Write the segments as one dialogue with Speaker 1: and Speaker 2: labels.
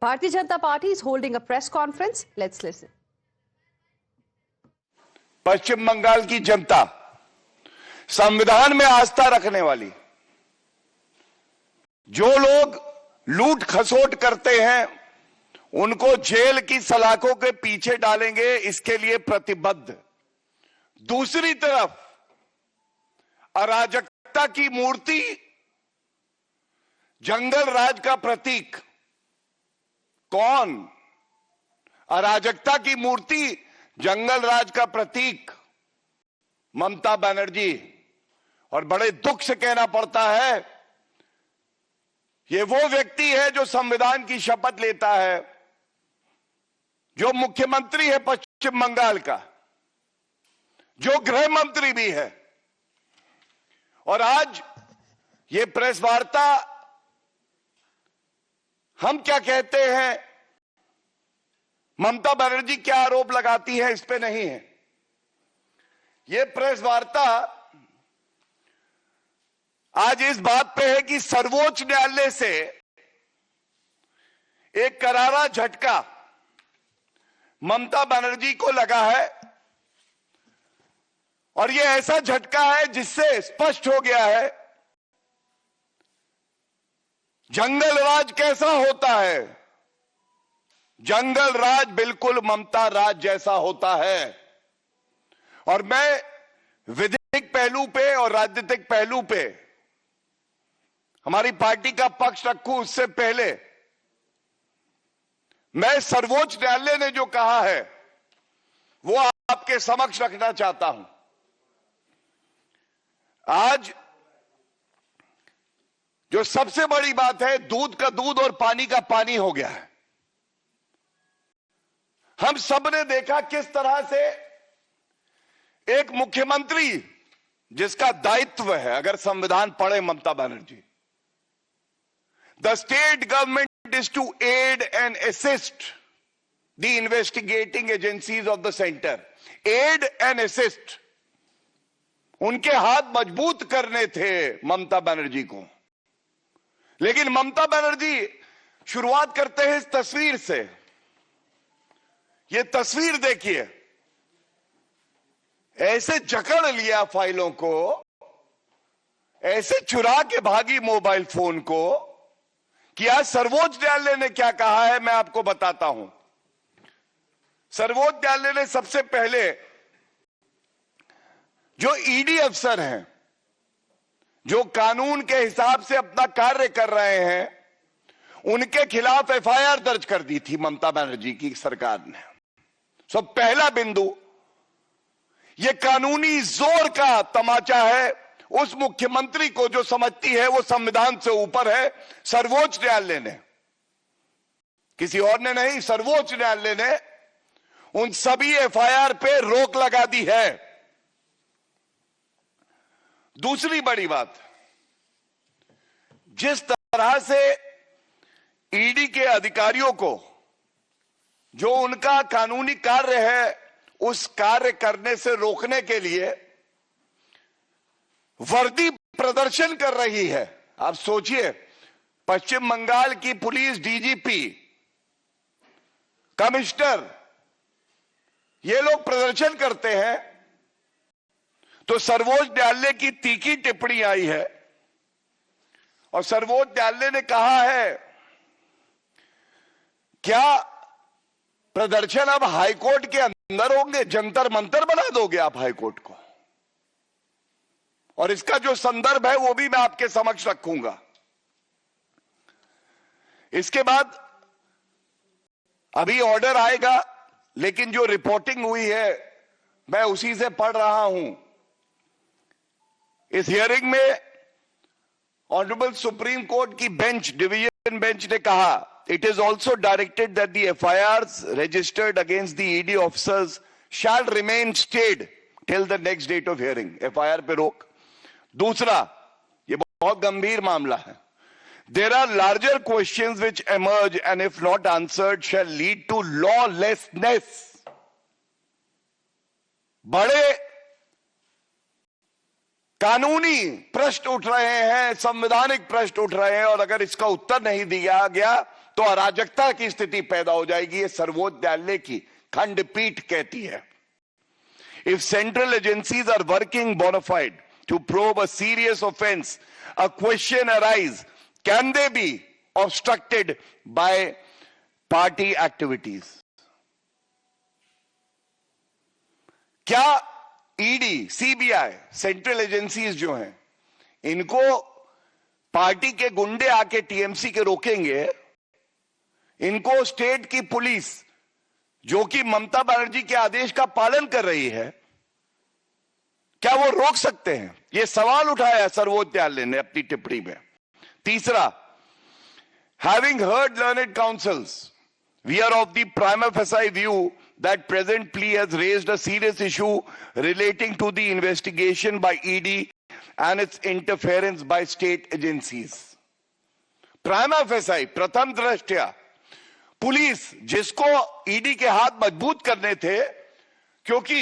Speaker 1: Bharatiya Janata Party is holding a press conference. Let's listen.
Speaker 2: पश्चिम बंगाल की जनता संविधान में आस्था रखने वाली, जो लोग लूट खसोट करते हैं उनको जेल की सलाखों के पीछे डालेंगे, इसके लिए प्रतिबद्ध। दूसरी तरफ अराजकता की मूर्ति, जंगल राज का प्रतीक। कौन? अराजकता की मूर्ति, जंगल राज का प्रतीक ममता बनर्जी। और बड़े दुख से कहना पड़ता है, ये वो व्यक्ति है जो संविधान की शपथ लेता है, जो मुख्यमंत्री है पश्चिम बंगाल का, जो गृह मंत्री भी है। और आज ये प्रेस वार्ता, हम क्या कहते हैं, ममता बनर्जी क्या आरोप लगाती है, इस पे नहीं है। ये प्रेस वार्ता आज इस बात पे है कि सर्वोच्च न्यायालय से एक करारा झटका ममता बनर्जी को लगा है। और ये ऐसा झटका है जिससे स्पष्ट हो गया है जंगल राज कैसा होता है। जंगल राज बिल्कुल ममता राज जैसा होता है। और मैं विधिक पहलू पे और राजनीतिक पहलू पे हमारी पार्टी का पक्ष रखूं, उससे पहले मैं सर्वोच्च न्यायालय ने जो कहा है वो आपके समक्ष रखना चाहता हूं। आज जो सबसे बड़ी बात है, दूध का दूध और पानी का पानी हो गया है। हम सबने देखा किस तरह से एक मुख्यमंत्री जिसका दायित्व है, अगर संविधान पढ़े Mamata Banerjee, the state government is to aid and assist the investigating agencies of the centre. Aid and assist, उनके हाथ मजबूत करने थे ममता बनर्जी को। लेकिन ममता बनर्जी शुरुआत करते हैं इस तस्वीर से। ये तस्वीर देखिए, ऐसे जकड़ लिया फाइलों को, ऐसे चुरा के भागी मोबाइल फोन को कि आज सर्वोच्च न्यायालय ने क्या कहा है मैं आपको बताता हूं। सर्वोच्च न्यायालय ने सबसे पहले जो ईडी अफसर हैं, जो कानून के हिसाब से अपना कार्य कर रहे हैं, उनके खिलाफ एफआईआर दर्ज कर दी थी ममता बनर्जी की सरकार ने। सो पहला बिंदु, यह कानूनी जोर का तमाचा है उस मुख्यमंत्री को जो समझती है वो संविधान से ऊपर है। सर्वोच्च न्यायालय ने, किसी और ने नहीं, सर्वोच्च न्यायालय ने उन सभी एफआईआर पे रोक लगा दी है। दूसरी बड़ी बात, जिस तरह से ईडी के अधिकारियों को जो उनका कानूनी कार्य है उस कार्य करने से रोकने के लिए वर्दी प्रदर्शन कर रही है। आप सोचिए, पश्चिम बंगाल की पुलिस डीजीपी, कमिश्नर, ये लोग प्रदर्शन करते हैं तो सर्वोच्च न्यायालय की तीखी टिप्पणी आई है। और सर्वोच्च न्यायालय ने कहा है, क्या प्रदर्शन अब हाईकोर्ट के अंदर होंगे? जंतर मंतर बना दोगे आप हाईकोर्ट को? और इसका जो संदर्भ है वो भी मैं आपके समक्ष रखूंगा। इसके बाद अभी ऑर्डर आएगा, लेकिन जो रिपोर्टिंग हुई है मैं उसी से पढ़ रहा हूं। इस हियरिंग में ऑनरेबल सुप्रीम कोर्ट की बेंच, डिवीजन बेंच ने कहा, it is also directed that the FIRs registered against the ED officers shall remain stayed till the next date of hearing. FIR पे रोक। दूसरा, ये बहुत गंभीर मामला है, there are larger questions which emerge and if not answered shall lead to lawlessness. बड़े कानूनी प्रश्न उठ रहे हैं, संवैधानिक प्रश्न उठ रहे हैं, और अगर इसका उत्तर नहीं दिया गया तो अराजकता की स्थिति पैदा हो जाएगी, ये सर्वोच्च न्यायालय की खंडपीठ कहती है। If central agencies are working bona fide to probe a serious offense, a question arises, can they be obstructed by party activities? क्या ईडी, सीबीआई, सेंट्रल एजेंसीज जो हैं, इनको पार्टी के गुंडे आके टीएमसी के रोकेंगे? इनको स्टेट की पुलिस, जो कि ममता बनर्जी के आदेश का पालन कर रही है, क्या वो रोक सकते हैं? ये सवाल उठाया सर्वोच्च न्यायालय ने अपनी टिप्पणी में। तीसरा, having heard learned councils, we are of the prima facie view that present plea has raised a serious issue relating to the investigation by ED and its interference by state agencies. Prima facie, प्रथम दृष्टया, police जिसको ED के हाथ मजबूत करने थे, क्योंकि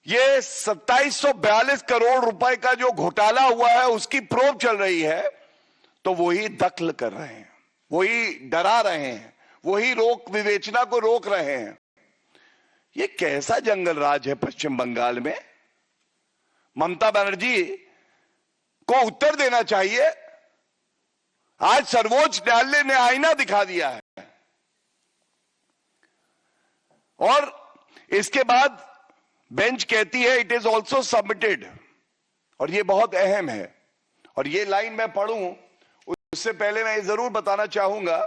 Speaker 2: ये 2742 करोड़ रुपए का जो घोटाला हुआ है उसकी प्रोब चल रही है, तो वही दखल कर रहे हैं, वही डरा रहे हैं, वही रोक विवेचना को रोक रहे हैं। ये कैसा जंगल राज है पश्चिम बंगाल में? ममता बनर्जी को उत्तर देना चाहिए। आज सर्वोच्च न्यायालय ने आईना दिखा दिया है। और इसके बाद बेंच कहती है इट इज ऑल्सो सबमिटेड, और ये बहुत अहम है, और ये लाइन मैं पढ़ूं उससे पहले मैं जरूर बताना चाहूंगा,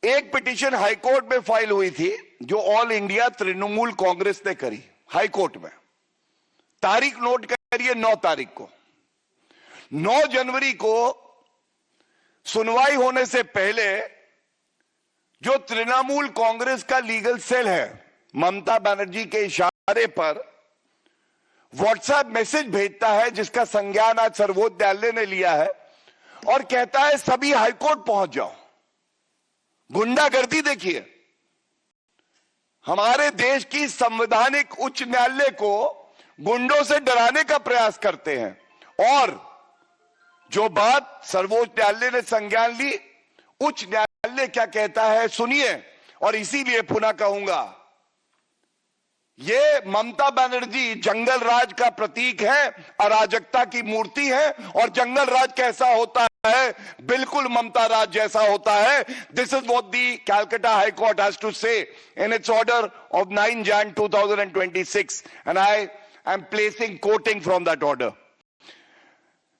Speaker 2: एक पिटीशन हाईकोर्ट में फाइल हुई थी जो ऑल इंडिया तृणमूल कांग्रेस ने करी हाईकोर्ट में। तारीख नोट करिए, 9 तारीख को, 9 जनवरी को सुनवाई होने से पहले जो तृणमूल कांग्रेस का लीगल सेल है, ममता बनर्जी के इशारे पर व्हाट्सएप मैसेज भेजता है, जिसका संज्ञान आज सर्वोच्च न्यायालय ने लिया है, और कहता है सभी हाईकोर्ट पहुंच जाओ। गुंडागर्दी देखिए, हमारे देश की संवैधानिक उच्च न्यायालय को गुंडों से डराने का प्रयास करते हैं। और जो बात सर्वोच्च न्यायालय ने संज्ञान ली, उच्च न्यायालय क्या कहता है सुनिए, और इसीलिए पुनः कहूंगा, ये ममता बनर्जी जंगल राज का प्रतीक है, अराजकता की मूर्ति है, और जंगल राज कैसा होता है? बिल्कुल ममता राज जैसा होता है। This is what the Calcutta high court has to say in its order of 9 Jan 2026, and I am placing quoting from that order.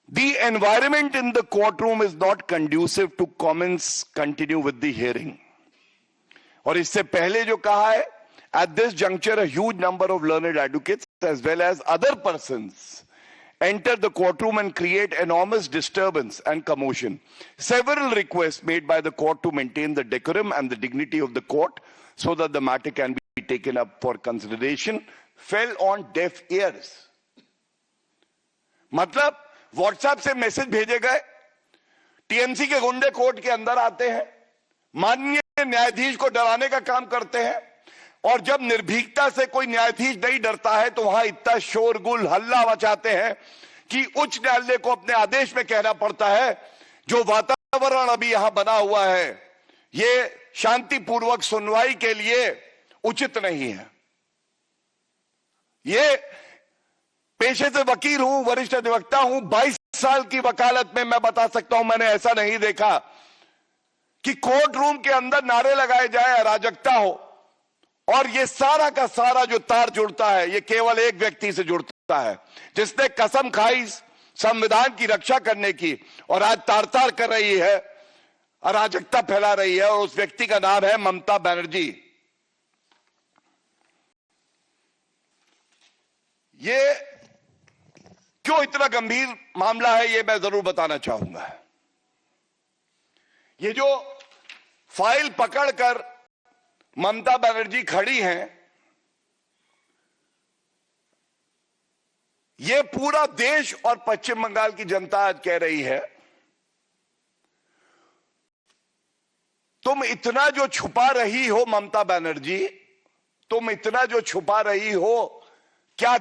Speaker 2: The environment in the courtroom is not conducive to comments continue with the hearing. और इससे पहले जो कहा है, at this juncture a huge number of learned advocates as well as other persons enter the courtroom and create enormous disturbance and commotion. Several requests made by the court to maintain the decorum and the dignity of the court so that the matter can be taken up for consideration fell on deaf ears. मतलब WhatsApp से message भेजे गए, TMC के गुंडे court के अंदर आते हैं, माननीय न्यायाधीश को डराने का काम करते हैं, और जब निर्भीकता से कोई न्यायाधीश नहीं डरता है तो वहां इतना शोरगुल हल्ला मचाते हैं कि उच्च न्यायालय को अपने आदेश में कहना पड़ता है जो वातावरण अभी यहां बना हुआ है ये शांतिपूर्वक सुनवाई के लिए उचित नहीं है। ये पेशे से वकील हूं, वरिष्ठ अधिवक्ता हूं, 22 साल की वकालत में मैं बता सकता हूं, मैंने ऐसा नहीं देखा कि कोर्ट रूम के अंदर नारे लगाए जाए, अराजकता हो, और ये सारा का सारा जो तार जुड़ता है ये केवल एक व्यक्ति से जुड़ता है, जिसने कसम खाई संविधान की रक्षा करने की, और आज तार तार कर रही है, अराजकता फैला रही है, और उस व्यक्ति का नाम है ममता बनर्जी। ये क्यों इतना गंभीर मामला है ये मैं जरूर बताना चाहूंगा। ये जो फाइल पकड़कर ममता बनर्जी खड़ी हैं, ये पूरा देश और पश्चिम बंगाल की जनता आज कह रही है तुम इतना जो छुपा रही हो ममता बनर्जी, तुम इतना जो छुपा रही हो, क्या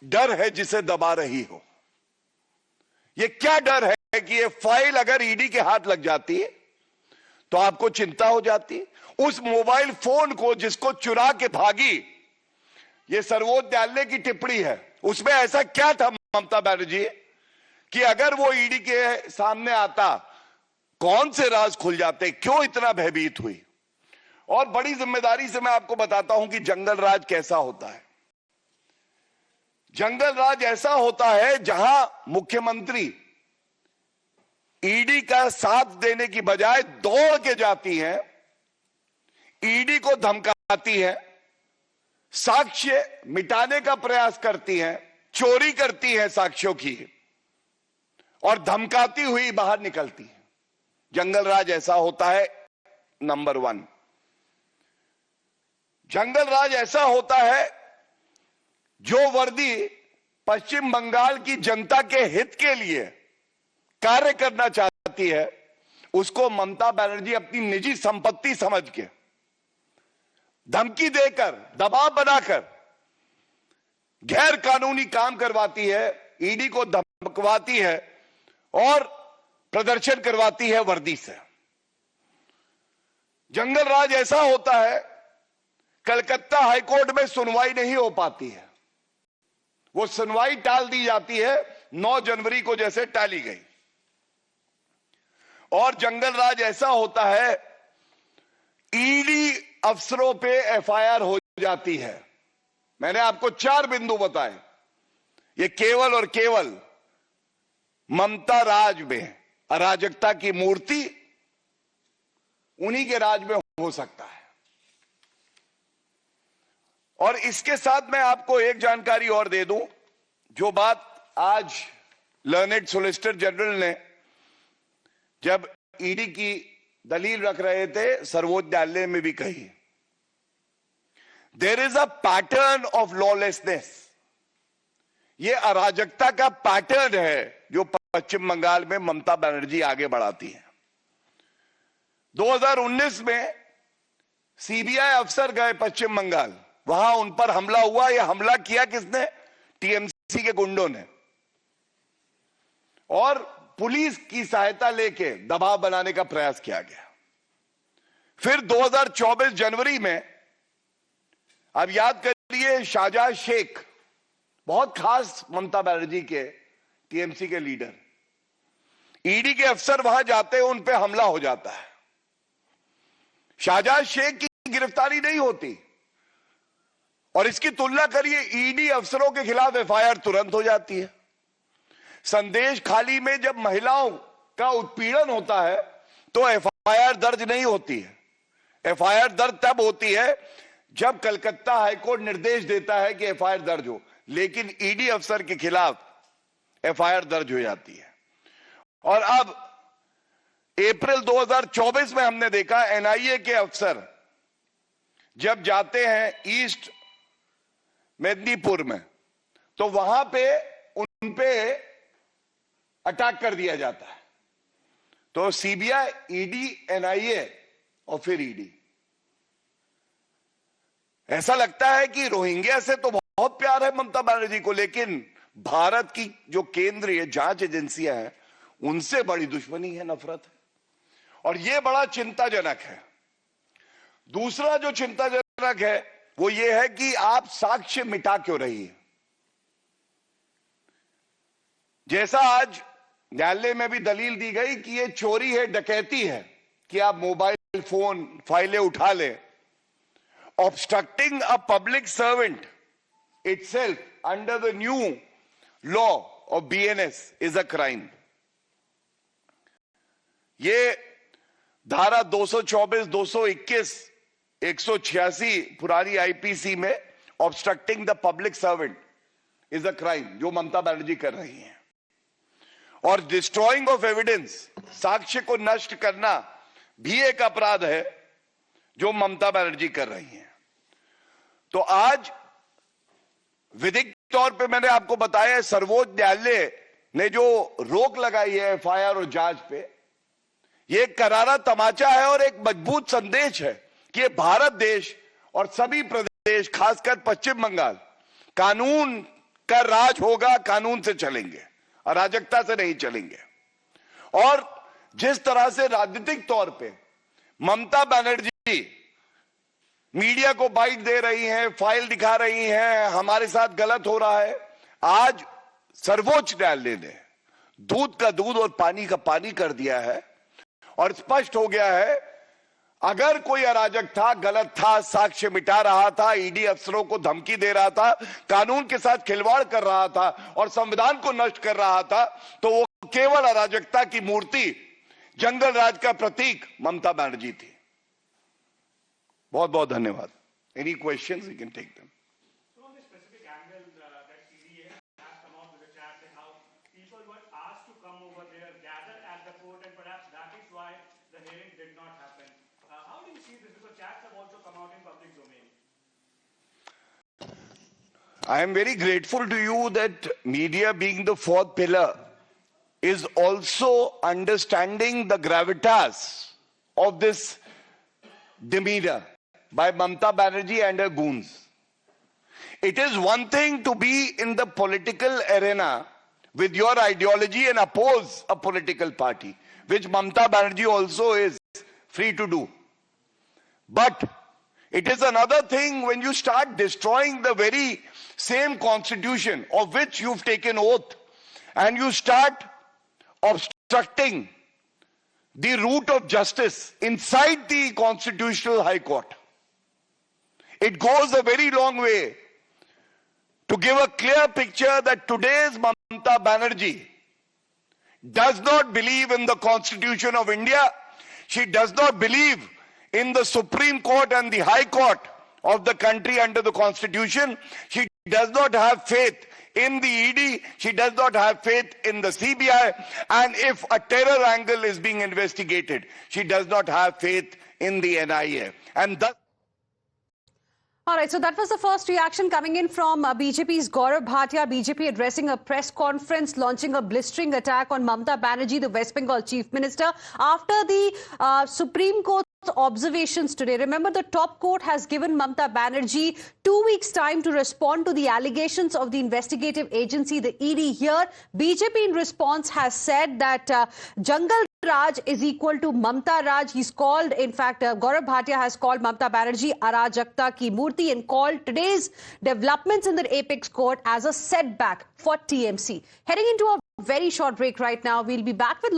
Speaker 2: डर है जिसे दबा रही हो? ये क्या डर है कि ये फाइल अगर ईडी के हाथ लग जाती है तो आपको चिंता हो जाती। उस मोबाइल फोन को जिसको चुरा के भागी, ये सर्वोच्च न्यायालय की टिप्पणी है, उसमें ऐसा क्या था ममता बनर्जी कि अगर वो ईडी के सामने आता कौन से राज खुल जाते, क्यों इतना भयभीत हुई। और बड़ी जिम्मेदारी से मैं आपको बताता हूं कि जंगल राज कैसा होता है। जंगल राज ऐसा होता है जहां मुख्यमंत्री ईडी का साथ देने की बजाय दौड़ के जाती है, ईडी को धमकाती है, साक्ष्य मिटाने का प्रयास करती है, चोरी करती है साक्ष्यों की और धमकाती हुई बाहर निकलती है। जंगल राज ऐसा होता है। नंबर 1, जंगल राज ऐसा होता है जो वर्दी पश्चिम बंगाल की जनता के हित के लिए कार्य करना चाहती है, उसको ममता बनर्जी अपनी निजी संपत्ति समझ के धमकी देकर, दबाव बनाकर गैर कानूनी काम करवाती है, ईडी को धमकवाती है और प्रदर्शन करवाती है वर्दी से। जंगल राज ऐसा होता है, कलकत्ता हाईकोर्ट में सुनवाई नहीं हो पाती है, वो सुनवाई टाल दी जाती है, 9 जनवरी को जैसे टाली गई। और जंगल राज ऐसा होता है, ईडी अफसरों पे एफआईआर हो जाती है। मैंने आपको 4 बिंदु बताए, ये केवल और केवल ममता राज में अराजकता की मूर्ति उन्हीं के राज में हो सकता है। और इसके साथ मैं आपको एक जानकारी और दे दूं, जो बात आज लर्नेड सोलिसिटर जनरल ने जब ईडी की दलील रख रहे थे सर्वोच्च न्यायालय में भी कही। There is a pattern of lawlessness, ये अराजकता का पैटर्न है जो पश्चिम बंगाल में ममता बनर्जी आगे बढ़ाती है। 2019 में सीबीआई अफसर गए पश्चिम बंगाल, वहां उन पर हमला हुआ। यह हमला किया किसने? टीएमसी के गुंडों ने, और पुलिस की सहायता लेके दबाव बनाने का प्रयास किया गया। फिर 2024 जनवरी में, अब याद करिए, शाहजहां शेख, बहुत खास ममता बनर्जी के टीएमसी के लीडर, ईडी के अफसर वहां जाते हैं, उन पे हमला हो जाता है। शाहजहां शेख की गिरफ्तारी नहीं होती, और इसकी तुलना करिए, ईडी अफसरों के खिलाफ एफआईआर तुरंत हो जाती है। संदेश खाली में जब महिलाओं का उत्पीड़न होता है तो एफआईआर दर्ज नहीं होती है। एफआईआर दर्ज तब होती है जब कलकत्ता हाईकोर्ट निर्देश देता है कि एफआईआर दर्ज हो, लेकिन ईडी अफसर के खिलाफ एफआईआर दर्ज हो जाती है। और अब अप्रैल 2024 में हमने देखा, एनआईए के अफसर जब जाते हैं ईस्ट मेदिनीपुर में, तो वहां पे उन पे अटैक कर दिया जाता है। तो सीबीआई, ईडी, एनआईए और फिर ईडी, ऐसा लगता है कि रोहिंग्या से तो बहुत प्यार है ममता बनर्जी को, लेकिन भारत की जो केंद्रीय जांच एजेंसियां हैं उनसे बड़ी दुश्मनी है, नफरत है, और यह बड़ा चिंताजनक है। दूसरा जो चिंताजनक है वो ये है कि आप साक्ष्य मिटा क्यों रही है। जैसा आज न्यायालय में भी दलील दी गई कि ये चोरी है, डकैती है कि आप मोबाइल फोन, फाइलें उठा ले। Obstructing a public servant itself under the new law of BNS is a crime. ये धारा 224, 221, 186 पुरानी आईपीसी में obstructing the public servant is a crime जो ममता बनर्जी कर रही हैं। और डिस्ट्रॉइंग ऑफ एविडेंस, साक्ष्य को नष्ट करना भी एक अपराध है जो ममता बनर्जी कर रही हैं। तो आज विधिक तौर पे मैंने आपको बताया, सर्वोच्च न्यायालय ने जो रोक लगाई है एफआईआर और जांच पे, यह एक करारा तमाचा है और एक मजबूत संदेश है कि ये भारत देश और सभी प्रदेश, खासकर पश्चिम बंगाल, कानून का राज होगा, कानून से चलेंगे, अराजकता से नहीं चलेंगे। और जिस तरह से राजनीतिक तौर पे ममता बनर्जी मीडिया को बाइट दे रही हैं, फाइल दिखा रही हैं, हमारे साथ गलत हो रहा है, आज सर्वोच्च न्यायालय ने दूध का दूध और पानी का पानी कर दिया है और स्पष्ट हो गया है, अगर कोई अराजक था, गलत था, साक्ष्य मिटा रहा था, ईडी अफसरों को धमकी दे रहा था, कानून के साथ खिलवाड़ कर रहा था और संविधान को नष्ट कर रहा था, तो वो केवल अराजकता की मूर्ति, जंगल राज का प्रतीक ममता बनर्जी थी। बहुत बहुत धन्यवाद। Any questions you can take them. I am very grateful to you that media, being the fourth pillar, is also understanding the gravitas of this demeanor by Mamata Banerjee and her goons. It is one thing to be in the political arena with your ideology and oppose a political party, which Mamata Banerjee also is free to do. But it is another thing when you start destroying the very same constitution of which you've taken oath, and you start obstructing the route of justice inside the Constitutional High Court. It goes a very long way to give a clear picture that today's Mamata Banerjee does not believe in the Constitution of India. She does not believe in the Supreme Court and the High Court of the country under the Constitution. She does not have faith in the ED. She does not have faith in the CBI. And if a terror angle is being investigated, she does not have faith in the NIA. And thus...
Speaker 1: All right, so that was the first reaction coming in from BJP's Gaurav Bhatia. BJP addressing a press conference, launching a blistering attack on Mamata Banerjee, the West Bengal Chief Minister, after the Supreme Court's observations today. Remember, the top court has given Mamata Banerjee 2 weeks' time to respond to the allegations of the investigative agency, the ED. Here, BJP in response has said that Jungle Raj is equal to Mamata Raj. He's called, in fact, Gaurav Bhatia has called Mamata Banerjee Arajakta ki Murti and called today's developments in the apex court as a setback for TMC. Heading into a very short break right now, we'll be back with